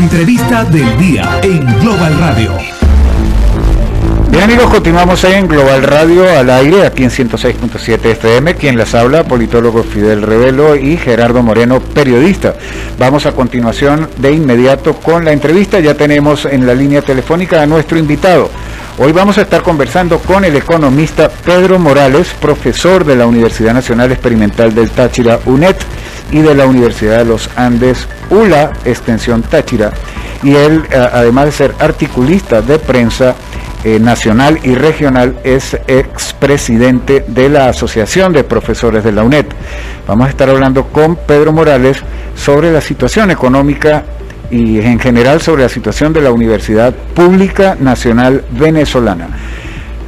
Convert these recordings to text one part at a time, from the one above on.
entrevista del día en Global Radio. Bien amigos, continuamos en Global Radio al aire, aquí en 106.7 FM, quien les habla, politólogo Fidel Revelo y Gerardo Moreno, periodista. Vamos a continuación de inmediato con la entrevista. Ya tenemos en la línea telefónica a nuestro invitado. Hoy vamos a estar conversando con el economista Pedro Morales, profesor de la Universidad Nacional Experimental del Táchira, UNED, y de la Universidad de los Andes, ULA, extensión Táchira, y él, además de ser articulista de prensa nacional y regional, es expresidente de la Asociación de Profesores de la UNED. Vamos a estar hablando con Pedro Morales sobre la situación económica y en general sobre la situación de la Universidad Pública Nacional Venezolana.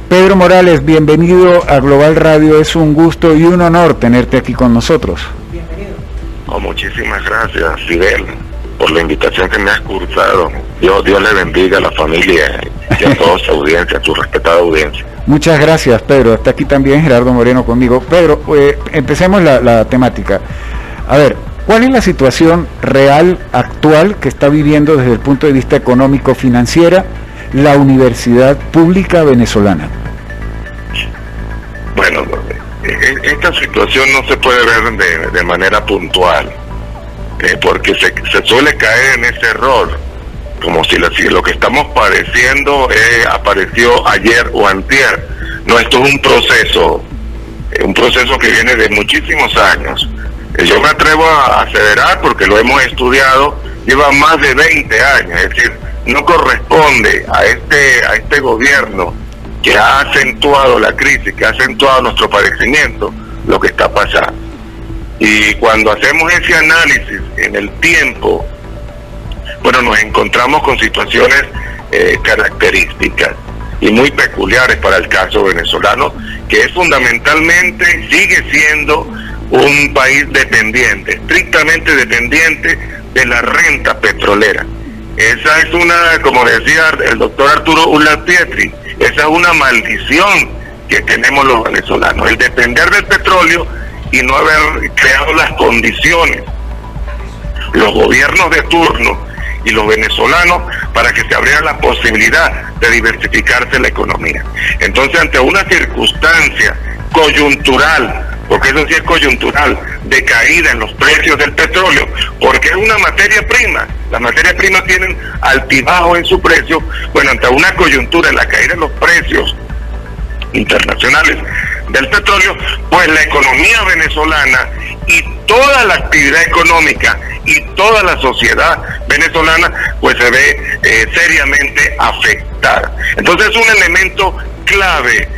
Pedro Morales, bienvenido a Global Radio, es un gusto y un honor tenerte aquí con nosotros. Bienvenido. Muchísimas gracias, Fidel, por la invitación que me has cursado. Dios le bendiga a la familia y a toda su audiencia, a su respetada audiencia. Muchas gracias, Pedro. Está aquí también Gerardo Moreno conmigo. Pedro, empecemos la temática. A ver, ¿cuál es la situación real, actual, que está viviendo desde el punto de vista económico-financiera la Universidad Pública Venezolana? Bueno, esta situación no se puede ver de manera puntual, porque se suele caer en ese error, como si lo que estamos padeciendo apareció ayer o antier. No, esto es un proceso que viene de muchísimos años. Yo me atrevo a aseverar, porque lo hemos estudiado, lleva más de 20 años, es decir, no corresponde a este gobierno que ha acentuado la crisis, que ha acentuado nuestro padecimiento, lo que está pasando. Y cuando hacemos ese análisis en el tiempo, bueno, nos encontramos con situaciones características y muy peculiares para el caso venezolano, que es fundamentalmente, sigue siendo un país dependiente, estrictamente dependiente de la renta petrolera. Esa es una, como decía el doctor Arturo Ullarpietri, esa es una maldición que tenemos los venezolanos, el depender del petróleo y no haber creado las condiciones, los gobiernos de turno y los venezolanos, para que se abriera la posibilidad de diversificarse la economía. Entonces, ante una circunstancia coyuntural, porque eso sí es coyuntural, de caída en los precios del petróleo, porque es una materia prima, las materias primas tienen altibajos en su precio. Bueno, ante una coyuntura en la caída en los precios internacionales del petróleo, pues la economía venezolana y toda la actividad económica y toda la sociedad venezolana pues se ve seriamente afectada. Entonces es un elemento clave,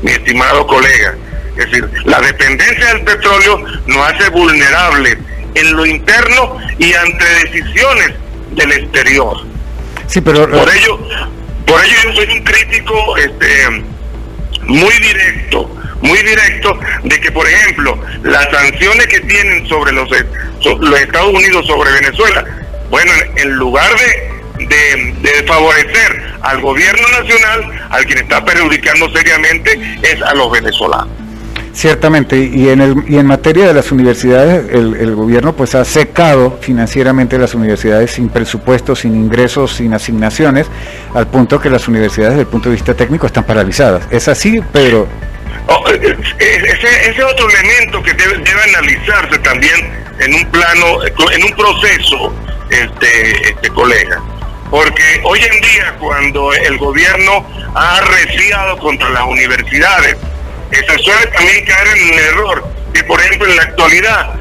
mi estimado colega. Es decir, la dependencia del petróleo nos hace vulnerables en lo interno y ante decisiones del exterior. Sí, pero por ello yo soy un crítico muy directo de que, por ejemplo, las sanciones que tienen sobre los Estados Unidos sobre Venezuela, bueno, en lugar de favorecer al gobierno nacional, al quien está perjudicando seriamente es a los venezolanos. Ciertamente, y en materia de las universidades, el gobierno pues ha secado financieramente las universidades sin presupuesto, sin ingresos, sin asignaciones, al punto que las universidades desde el punto de vista técnico están paralizadas. ¿Es así, Pedro? Ese otro elemento que debe analizarse también en un proceso, colega. Porque hoy en día, cuando el gobierno ha arreciado contra las universidades, se suele también caer en el error que, por ejemplo, en la actualidad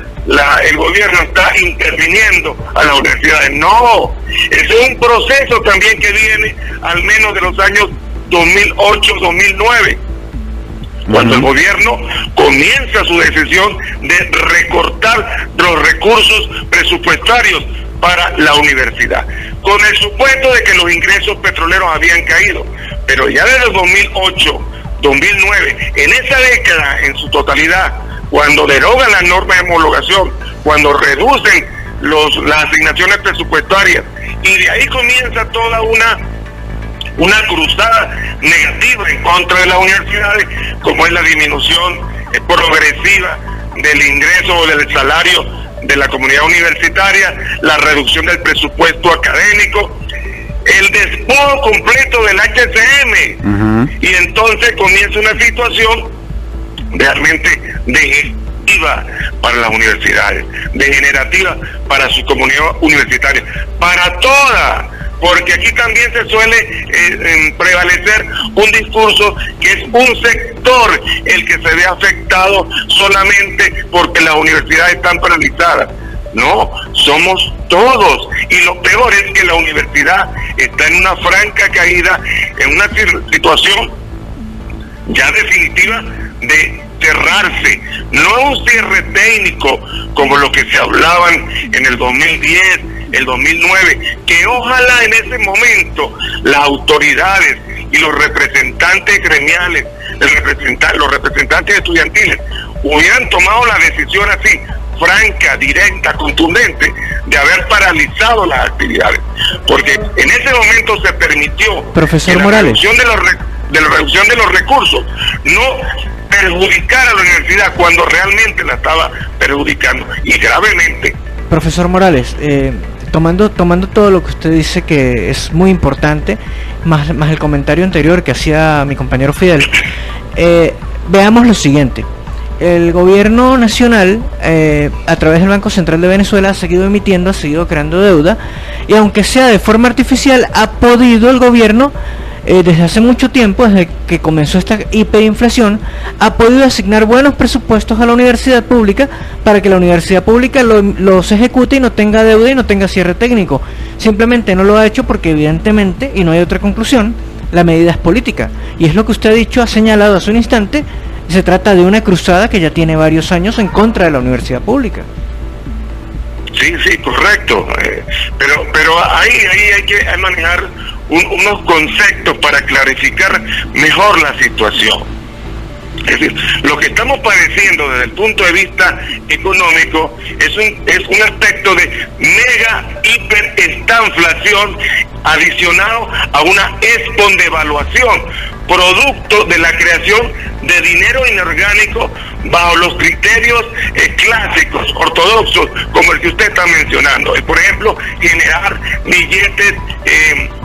el gobierno está interviniendo a las universidades. No, ese es un proceso también que viene al menos de los años 2008-2009, cuando el gobierno comienza su decisión de recortar los recursos presupuestarios para la universidad, con el supuesto de que los ingresos petroleros habían caído. Pero ya desde el 2008-2009, en esa década en su totalidad, cuando derogan las normas de homologación, cuando reducen las asignaciones presupuestarias, y de ahí comienza toda una cruzada negativa en contra de las universidades, como es la disminución progresiva del ingreso o del salario de la comunidad universitaria, la reducción del presupuesto académico, el despojo completo del HCM, y entonces comienza una situación realmente degenerativa para las universidades, degenerativa para su comunidad universitaria, para toda, porque aquí también se suele prevalecer un discurso que es un sector el que se ve afectado solamente porque las universidades están paralizadas. No, somos todos, y lo peor es que la universidad está en una franca caída, en una situación ya definitiva de cerrarse, no un cierre técnico como lo que se hablaban en el 2010, el 2009, que ojalá en ese momento las autoridades y los representantes gremiales, los representantes estudiantiles hubieran tomado la decisión así, franca, directa, contundente, de haber paralizado las actividades, porque en ese momento se permitió, profesor que Morales, la reducción de los recursos no perjudicar a la universidad cuando realmente la estaba perjudicando, y gravemente. Profesor Morales, tomando todo lo que usted dice, que es muy importante, más el comentario anterior que hacía mi compañero Fidel, veamos lo siguiente. El gobierno nacional, a través del Banco Central de Venezuela, ha seguido emitiendo, ha seguido creando deuda, y aunque sea de forma artificial, ha podido el gobierno, desde hace mucho tiempo, desde que comenzó esta hiperinflación, ha podido asignar buenos presupuestos a la universidad pública para que la universidad pública los ejecute y no tenga deuda y no tenga cierre técnico. Simplemente no lo ha hecho porque evidentemente, y no hay otra conclusión, la medida es política. Y es lo que usted ha dicho, ha señalado hace un instante. Se trata de una cruzada que ya tiene varios años en contra de la universidad pública. Sí, correcto. Pero ahí hay que manejar unos conceptos para clarificar mejor la situación. Es decir, lo que estamos padeciendo desde el punto de vista económico es un aspecto de mega hiperestanflación adicionado a una espondevaluación, producto de la creación de dinero inorgánico bajo los criterios clásicos, ortodoxos, como el que usted está mencionando. Por ejemplo, generar billetes en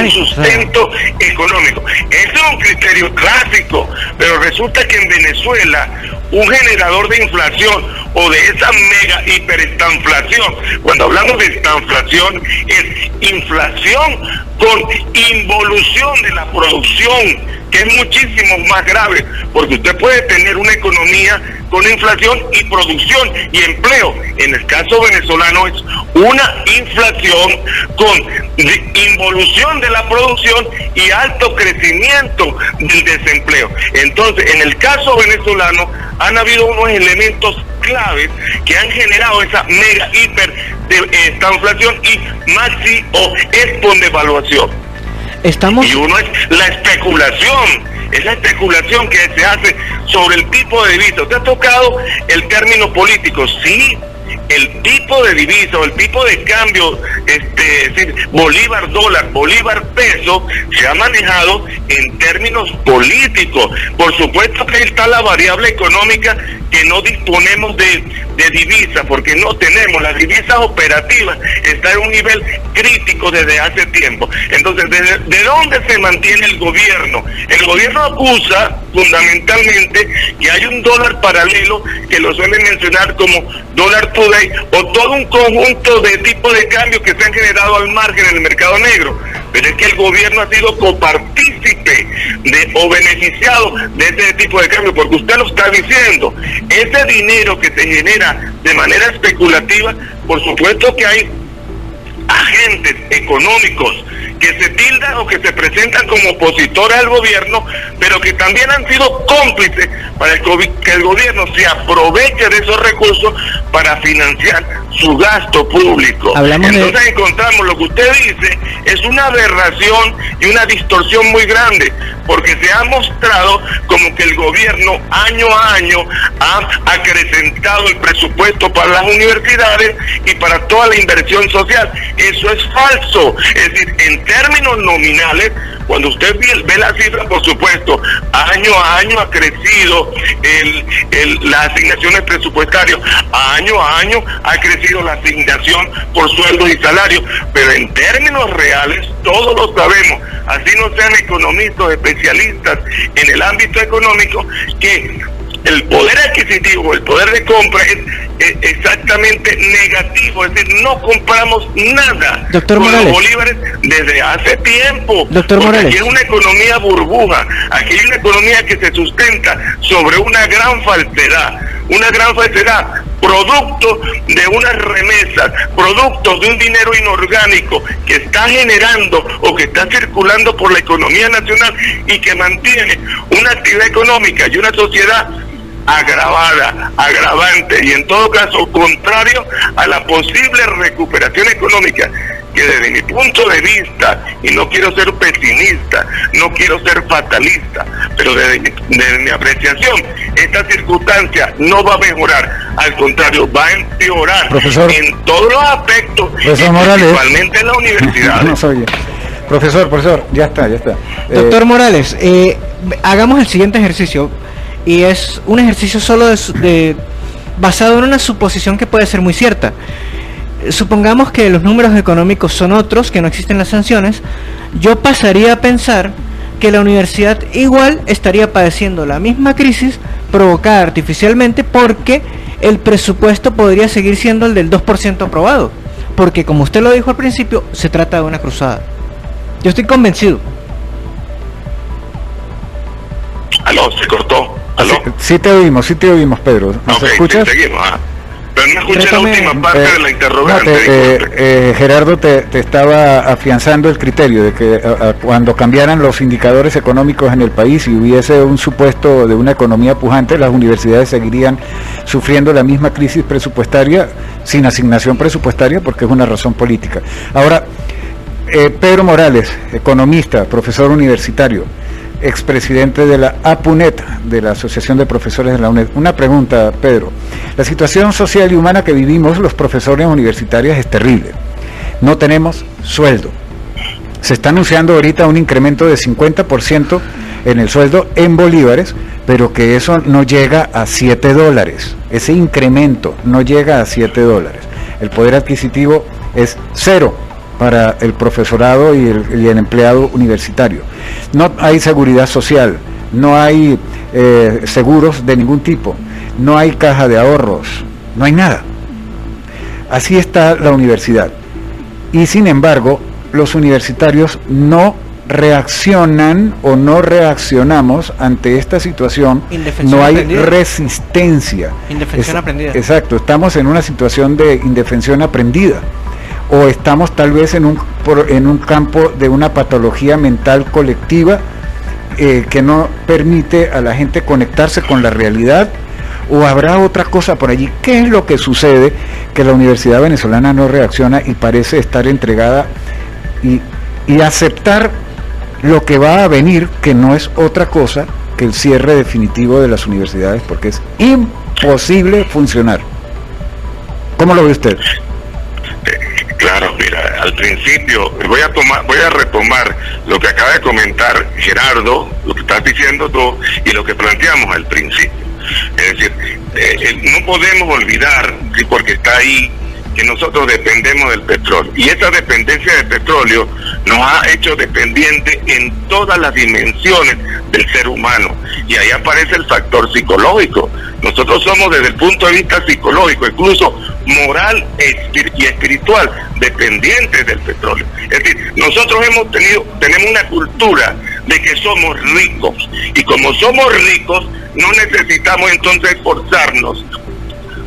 sustento económico. Ese es un criterio clásico, pero resulta que en Venezuela un generador de inflación o de esa mega hiperestanflación, cuando hablamos de estanflación, es inflación con involución de la producción, que es muchísimo más grave, porque usted puede tener una economía con inflación y producción y empleo. En el caso venezolano es una inflación con involución de la producción y alto crecimiento del desempleo. Entonces, en el caso venezolano han habido unos elementos claves que han generado esa mega hiper estanflación y maxi o espondevaluación. Y uno es la especulación, esa especulación que se hace sobre el tipo de divisa. Usted ha tocado el término político, sí, el tipo de divisa o el tipo de cambio, es decir, bolívar-dólar, bolívar-peso, se ha manejado en términos políticos. Por supuesto que ahí está la variable económica, que no disponemos de divisa, porque no tenemos las divisas operativas, está en un nivel crítico desde hace tiempo. Entonces, ¿de dónde se mantiene el gobierno? El gobierno acusa fundamentalmente que hay un dólar paralelo, que lo suelen mencionar como dólar today, o todo un conjunto de tipos de cambios que se han generado al margen en el mercado negro. Pero es que el gobierno ha sido copartícipe o beneficiado de ese tipo de cambio, porque usted lo está diciendo, ese dinero que se genera de manera especulativa, por supuesto que hay agentes económicos que se tildan o que se presentan como opositores al gobierno, pero que también han sido cómplices para que el gobierno se aproveche de esos recursos para financiar su gasto público. Entonces encontramos lo que usted dice es una aberración y una distorsión muy grande, porque se ha mostrado como que el gobierno año a año ha acrecentado el presupuesto para las universidades y para toda la inversión social. Eso es falso. Es decir, en términos nominales, cuando usted ve la cifra, por supuesto, año a año ha crecido las asignaciones presupuestarias, año a año ha crecido la asignación por sueldos y salarios, pero en términos reales, todos lo sabemos, así no sean economistas, especialistas en el ámbito económico, que el poder adquisitivo, el poder de compra es exactamente negativo, es decir, no compramos nada, doctor con Morales, los bolívares desde hace tiempo. Doctor Morales, aquí es una economía burbuja, aquí hay una economía que se sustenta sobre una gran falsedad, producto de unas remesas, producto de un dinero inorgánico que está generando o que está circulando por la economía nacional y que mantiene una actividad económica y una sociedad agravante y en todo caso contrario a la posible recuperación económica, que desde mi punto de vista, y no quiero ser pesimista, no quiero ser fatalista, pero desde mi apreciación, esta circunstancia no va a mejorar, al contrario, va a empeorar, profesor, en todos los aspectos, principalmente en la universidad. No soy yo. Profesor, ya está. Doctor Morales, hagamos el siguiente ejercicio, y es un ejercicio solo basado en una suposición que puede ser muy cierta. Supongamos que los números económicos son otros, que no existen las sanciones. Yo pasaría a pensar que la universidad igual estaría padeciendo la misma crisis provocada artificialmente, porque el presupuesto podría seguir siendo el del 2% aprobado, porque como usted lo dijo al principio, se trata de una cruzada. Yo estoy convencido. Aló, se cortó. ¿Aló? Sí te oímos, Pedro. ¿Nos escuchas? Sí, seguimos. Pero no escuché la última parte de la interrogante. Gerardo te estaba afianzando el criterio de que cuando cambiaran los indicadores económicos en el país y hubiese un supuesto de una economía pujante, las universidades seguirían sufriendo la misma crisis presupuestaria sin asignación presupuestaria, porque es una razón política. Ahora, Pedro Morales, economista, profesor universitario, expresidente de la APUNET, de la Asociación de Profesores de la UNED. Una pregunta, Pedro. La situación social y humana que vivimos los profesores universitarios es terrible. No tenemos sueldo. Se está anunciando ahorita un incremento de 50% en el sueldo en bolívares, pero que eso no llega a $7. Ese incremento no llega a $7. El poder adquisitivo es cero para el profesorado y el empleado universitario. No hay seguridad social, no hay seguros de ningún tipo, no hay caja de ahorros, no hay nada. Así está la universidad. Y sin embargo, los universitarios no reaccionan o no reaccionamos ante esta situación. No hay resistencia. Indefensión aprendida. Exacto, estamos en una situación de indefensión aprendida. O estamos tal vez en un campo de una patología mental colectiva que no permite a la gente conectarse con la realidad, o habrá otra cosa por allí. ¿Qué es lo que sucede? Que la universidad venezolana no reacciona y parece estar entregada y aceptar lo que va a venir, que no es otra cosa que el cierre definitivo de las universidades, porque es imposible funcionar. ¿Cómo lo ve usted? Claro, mira, al principio voy a retomar lo que acaba de comentar Gerardo, lo que estás diciendo tú y lo que planteamos al principio. Es decir, no podemos olvidar, porque está ahí, que nosotros dependemos del petróleo, y esa dependencia del petróleo nos ha hecho dependientes en todas las dimensiones del ser humano, y ahí aparece el factor psicológico. Nosotros somos, desde el punto de vista psicológico, incluso moral y espiritual, dependientes del petróleo. Es decir, nosotros tenemos una cultura de que somos ricos, y como somos ricos, no necesitamos entonces esforzarnos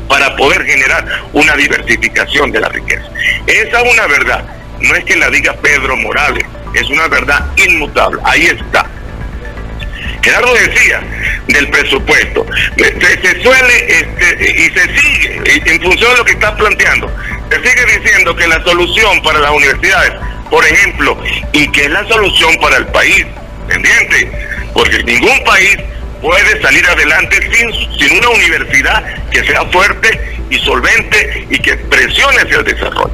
para poder generar una diversificación de la riqueza. Esa es una verdad, no es que la diga Pedro Morales, es una verdad inmutable, ahí está. Gerardo decía del presupuesto, se suele y se sigue, en función de lo que está planteando, se sigue diciendo que la solución para las universidades, por ejemplo, y que es la solución para el país, pendiente, porque ningún país puede salir adelante sin una universidad que sea fuerte y solvente y que presione hacia el desarrollo.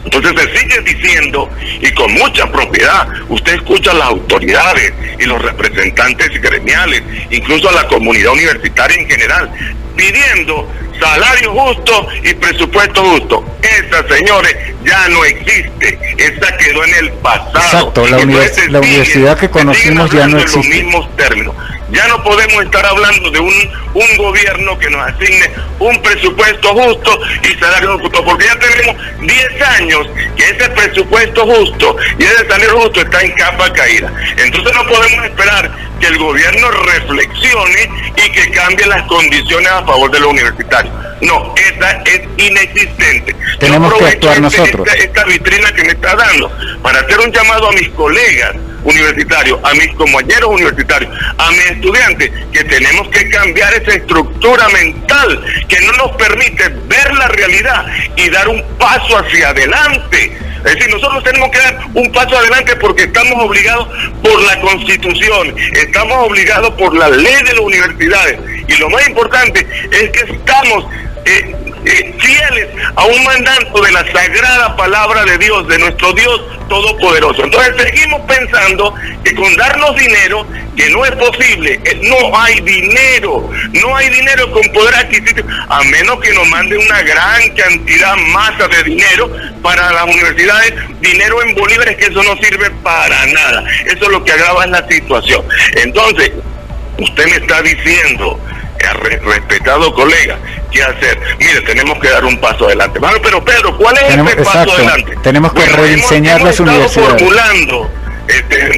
Entonces se sigue diciendo, y con mucha propiedad, usted escucha a las autoridades y los representantes gremiales, incluso a la comunidad universitaria en general, pidiendo salario justo y presupuesto justo. Esa, señores, ya no existe, esa quedó en el pasado. Exacto, la universidad que conocimos ya no existe. Los mismos términos. Ya no podemos estar hablando de un gobierno que nos asigne un presupuesto justo y salario justo, porque ya tenemos 10 años que ese presupuesto justo y ese salario justo está en capa caída. Entonces no podemos esperar que el gobierno reflexione y que cambie las condiciones a favor de los universitarios. No, esa es inexistente. Tenemos que actuar nosotros. Esta vitrina que me está dando para hacer un llamado a mis colegas universitarios, a mis compañeros universitarios, a mis estudiantes, que tenemos que cambiar esa estructura mental que no nos permite ver la realidad y dar un paso hacia adelante. Es decir, nosotros tenemos que dar un paso adelante porque estamos obligados por la Constitución, estamos obligados por la ley de las universidades, y lo más importante es que estamos fieles a un mandato de la sagrada palabra de Dios, de nuestro Dios Todopoderoso. Entonces seguimos pensando que con darnos dinero, que no es posible, no hay dinero con poder adquisitivo, a menos que nos manden una gran cantidad, masa de dinero para las universidades, dinero en bolívares, que eso no sirve para nada, eso es lo que agrava la situación. Entonces, usted me está diciendo, respetado colega, ¿qué hacer? Mire, tenemos que dar un paso adelante. Bueno, pero Pedro, ¿cuál es ese paso adelante? Tenemos que rediseñar las universidades. Estamos formulando,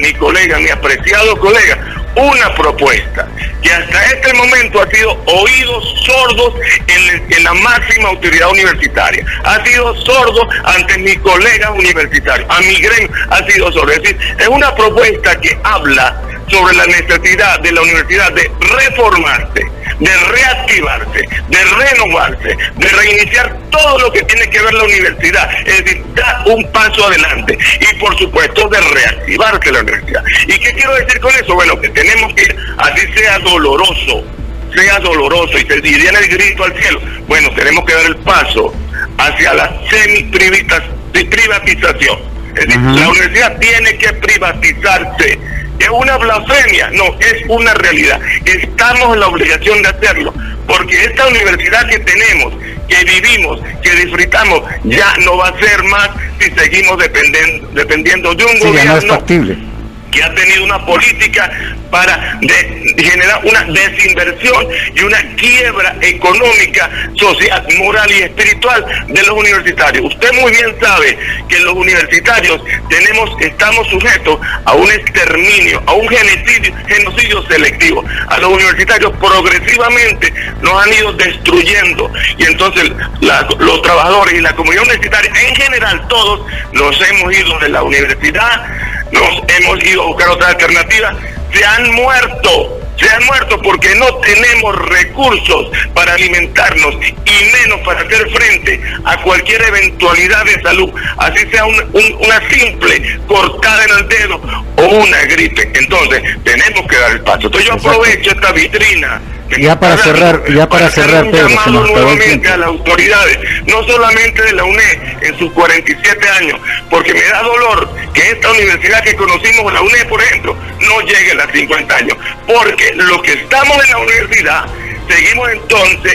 mi colega, mi apreciado colega, una propuesta que hasta este momento ha sido oídos sordos en la máxima autoridad universitaria, ha sido sordo ante mis colegas universitarios, a mi gremio ha sido sordo. Es decir, es una propuesta que habla sobre la necesidad de la universidad de reformarse, de reactivarse, de renovarse, de reiniciar todo lo que tiene que ver la universidad, es decir, dar un paso adelante y por supuesto de reactivarse la universidad. ¿Y qué quiero decir con eso? Bueno, que tenemos que, así sea doloroso y se diría el grito al cielo, bueno, tenemos que dar el paso hacia la semi-privatización. Es decir, la universidad tiene que privatizarse. ¿Es una blasfemia? No, es una realidad. Estamos en la obligación de hacerlo, porque esta universidad que tenemos, que vivimos, que disfrutamos, ya no va a ser más si seguimos dependiendo de un gobierno, ya no es factible, que ha tenido una política para generar una desinversión y una quiebra económica, social, moral y espiritual de los universitarios. Usted muy bien sabe que los universitarios estamos sujetos a un exterminio, a un genocidio selectivo. A los universitarios progresivamente nos han ido destruyendo, y entonces los trabajadores y la comunidad universitaria en general, todos nos hemos ido de la universidad, nos hemos ido a buscar otras alternativas. Se han muerto porque no tenemos recursos para alimentarnos y menos para hacer frente a cualquier eventualidad de salud, así sea una simple cortada en el dedo o una gripe. Entonces tenemos que dar el paso. Entonces yo aprovecho esta vitrina. Ya para cerrar, Pedro, se nos nuevamente a las autoridades, no solamente de la UNED en sus 47 años, porque me da dolor que esta universidad que conocimos, la UNED, por ejemplo, no llegue a los 50 años, porque los que estamos en la universidad seguimos entonces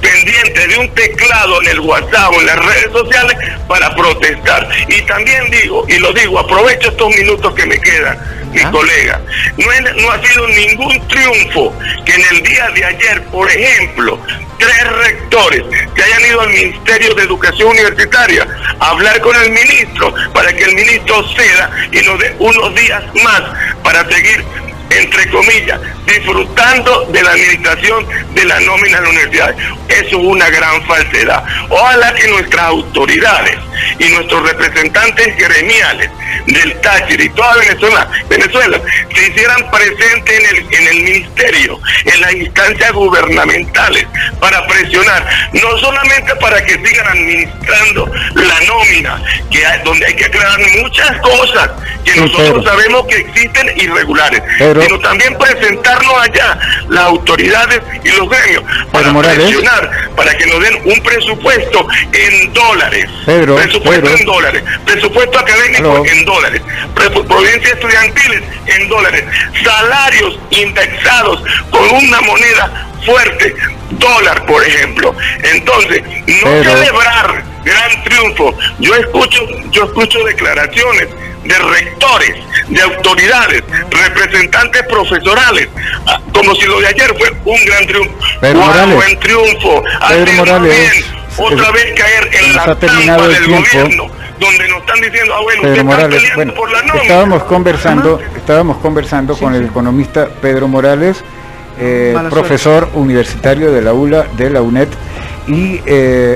pendiente de un teclado en el WhatsApp o en las redes sociales para protestar. Y también digo, aprovecho estos minutos que me quedan, mi colega, no ha sido ningún triunfo que en el día de ayer, por ejemplo, 3 rectores que hayan ido al Ministerio de Educación Universitaria a hablar con el ministro para que el ministro ceda y nos dé unos días más para seguir, entre comillas, disfrutando de la administración de la nómina de la universidad. Eso es una gran falsedad. Ojalá que nuestras autoridades y nuestros representantes gremiales del Táchira y toda Venezuela se hicieran presentes en el ministerio, en las instancias gubernamentales, para presionar, no solamente para que sigan administrando la nómina, donde hay que aclarar muchas cosas que nosotros sabemos que existen irregulares, sino también presentarnos allá las autoridades y los gremios para presionar, para que nos den un presupuesto en dólares, presupuesto académico en dólares, provincias estudiantiles en dólares, salarios indexados con una moneda fuerte, dólar, por ejemplo. Entonces, celebrar gran triunfo. Yo escucho declaraciones de rectores, de autoridades, representantes profesorales, como si lo de ayer fue un gran triunfo. Buen triunfo. Otra vez caer en la trampa del gobierno, donde nos están diciendo, Pedro Morales, por la nómina. Estábamos conversando con el economista Pedro Morales, profesor universitario de la ULA, de la UNED, y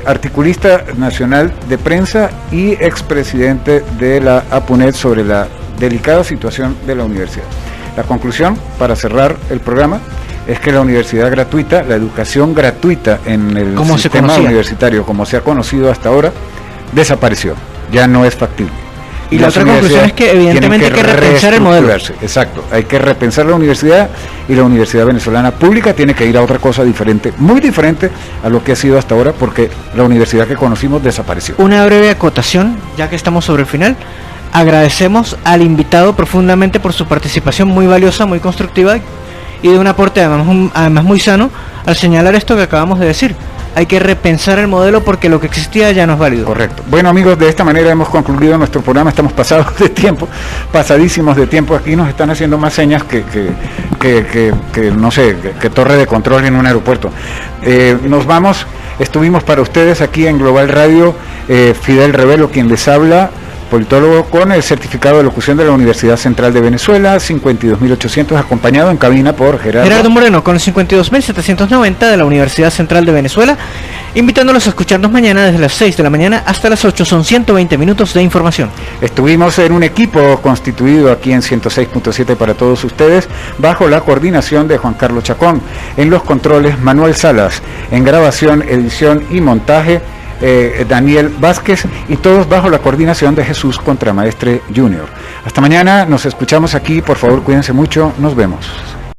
articulista nacional de prensa y expresidente de la APUNED, sobre la delicada situación de la universidad. La conclusión, para cerrar el programa, es que la universidad gratuita, la educación gratuita en el sistema universitario, como se ha conocido hasta ahora, desapareció, ya no es factible. Y la otra conclusión es que evidentemente hay que repensar el modelo. Exacto, hay que repensar la universidad, y la universidad venezolana pública tiene que ir a otra cosa diferente, muy diferente a lo que ha sido hasta ahora, porque la universidad que conocimos desapareció. Una breve acotación, ya que estamos sobre el final. Agradecemos al invitado profundamente por su participación muy valiosa, muy constructiva y de un aporte además muy sano al señalar esto que acabamos de decir. Hay que repensar el modelo porque lo que existía ya no es válido. Correcto. Bueno, amigos, de esta manera hemos concluido nuestro programa. Estamos pasadísimos de tiempo. Aquí nos están haciendo más señas que no sé, que torre de control en un aeropuerto. Nos vamos. Estuvimos para ustedes aquí en Global Radio, Fidel Revelo, quien les habla, politólogo con el certificado de locución de la Universidad Central de Venezuela, 52.800, acompañado en cabina por Gerardo Moreno, con el 52.790 de la Universidad Central de Venezuela, invitándolos a escucharnos mañana desde las 6 de la mañana hasta las 8, son 120 minutos de información. Estuvimos en un equipo constituido aquí en 106.7 para todos ustedes, bajo la coordinación de Juan Carlos Chacón, en los controles Manuel Salas, en grabación, edición y montaje Daniel Vázquez, y todos bajo la coordinación de Jesús Contramaestre Jr. Hasta mañana, nos escuchamos aquí, por favor cuídense mucho, nos vemos.